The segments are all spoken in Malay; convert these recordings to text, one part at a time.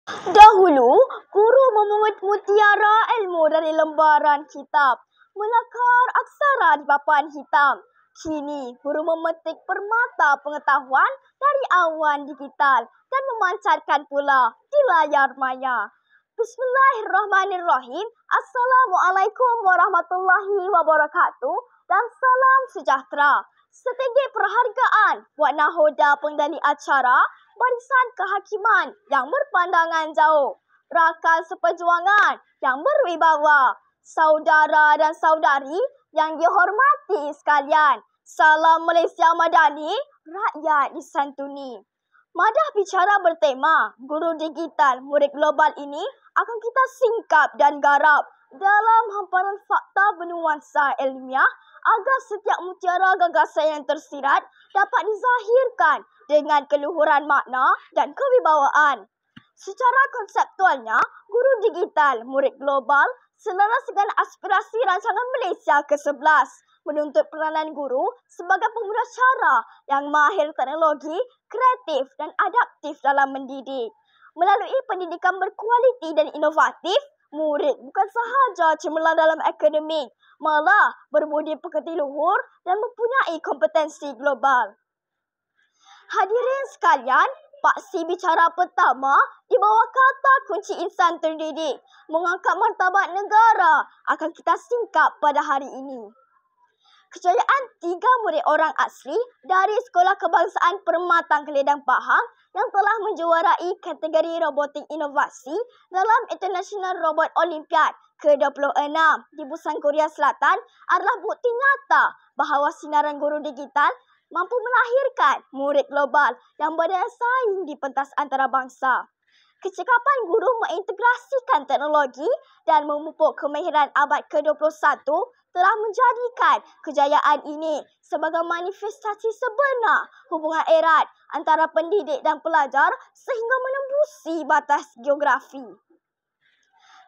Dahulu, guru memungut mutiara ilmu dari lembaran kitab, melakar aksara di papan hitam. Kini, guru memetik permata pengetahuan dari awan digital dan memancarkan pula di layar maya. Bismillahirrahmanirrahim. Assalamualaikum warahmatullahi wabarakatuh dan salam sejahtera. Setinggi perhargaan buat nahoda pengendali acara Barisan Kehakiman yang berpandangan jauh, rakan seperjuangan yang berwibawa, saudara dan saudari yang dihormati sekalian. Salam Malaysia Madani, rakyat disantuni. Madah bicara bertema Guru Digital Murid Global ini akan kita singkap dan garap dalam hamparan fakta bernuansa ilmiah agar setiap mutiara gagasan yang tersirat dapat dizahirkan dengan keluhuran makna dan kewibawaan. Secara konseptualnya, Guru Digital Murid Global selaras dengan aspirasi rancangan Malaysia ke-11 menuntut peranan guru sebagai pemuda cara yang mahir teknologi, kreatif dan adaptif dalam mendidik. Melalui pendidikan berkualiti dan inovatif, murid bukan sahaja cemerlang dalam akademik, malah berbudi pekerti luhur dan mempunyai kompetensi global. Hadirin sekalian, paksi bicara pertama di bawah kata kunci insan terdidik, mengangkat martabat negara akan kita singkap pada hari ini. Kejayaan 3 murid orang asli dari Sekolah Kebangsaan Permatang Keledang Pahang yang telah menjuarai kategori robotik inovasi dalam International Robot Olympiad ke-26 di Busan, Korea Selatan adalah bukti nyata bahawa sinaran guru digital mampu melahirkan murid global yang berdaya saing di pentas antarabangsa. Kecekapan guru mengintegrasikan teknologi dan memupuk kemahiran abad ke-21 telah menjadikan kejayaan ini sebagai manifestasi sebenar hubungan erat antara pendidik dan pelajar sehingga menembusi batas geografi.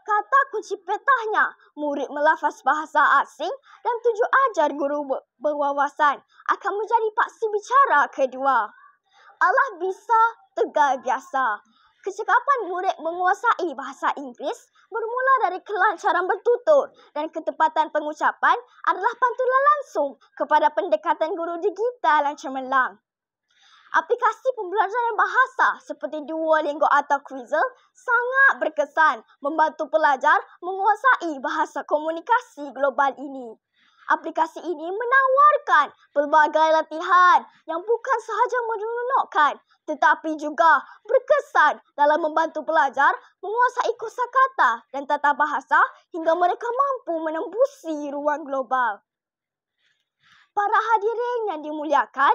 Kata kunci petahnya, murid melafaz bahasa asing dan tuju ajar guru berwawasan akan menjadi paksi bicara kedua. Allah bisa, tegal biasa. Kecekapan murid menguasai bahasa Inggeris bermula dari kelancaran bertutur dan ketepatan pengucapan adalah pantulan langsung kepada pendekatan guru digital yang cemerlang. Aplikasi pembelajaran bahasa seperti Duolingo atau Quizlet sangat berkesan membantu pelajar menguasai bahasa komunikasi global ini. Aplikasi ini menawarkan pelbagai latihan yang bukan sahaja menyeronokkan tetapi juga berkesan dalam membantu pelajar menguasai kosakata dan tata bahasa hingga mereka mampu menembusi ruang global. Para hadirin yang dimuliakan,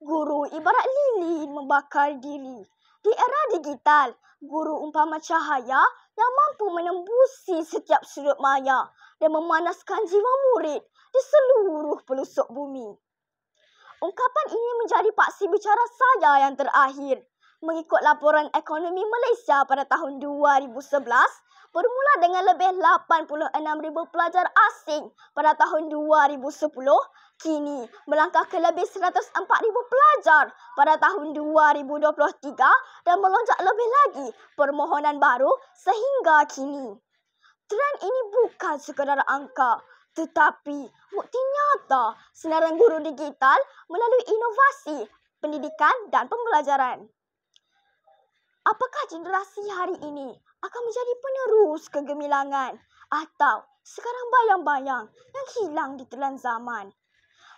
guru ibarat lilin membakar diri. Di era digital, guru umpama cahaya yang mampu menembusi setiap sudut maya dan memanaskan jiwa murid di seluruh pelosok bumi. Ungkapan ini menjadi paksi bicara saya yang terakhir. Mengikut laporan ekonomi Malaysia pada tahun 2011, bermula dengan lebih 86,000 pelajar asing pada tahun 2010, kini melangkah ke lebih 104,000 pelajar pada tahun 2023 dan melonjak lebih lagi permohonan baru sehingga kini. Trend ini bukan sekadar angka, tetapi bukti nyata sinaran guru digital melalui inovasi, pendidikan dan pembelajaran. Apakah generasi hari ini akan menjadi penerus kegemilangan atau sekarang bayang-bayang yang hilang di telan zaman?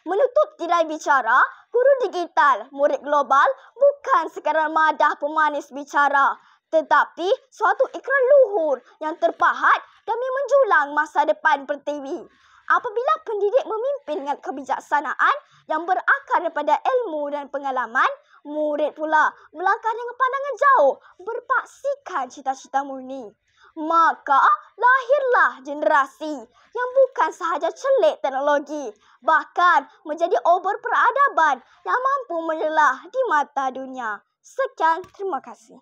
Menutup tirai bicara, guru digital murid global bukan sekadar madah pemanis bicara, tetapi suatu ikrar luhur yang terpahat demi menjulang masa depan pertiwi. Apabila pendidik memimpin dengan kebijaksanaan yang berakar daripada ilmu dan pengalaman, murid pula melangkah dengan pandangan jauh, berpaksikan cita-cita murni. Maka lahirlah generasi yang bukan sahaja celik teknologi, bahkan menjadi obor peradaban yang mampu menyelah di mata dunia. Sekian, terima kasih.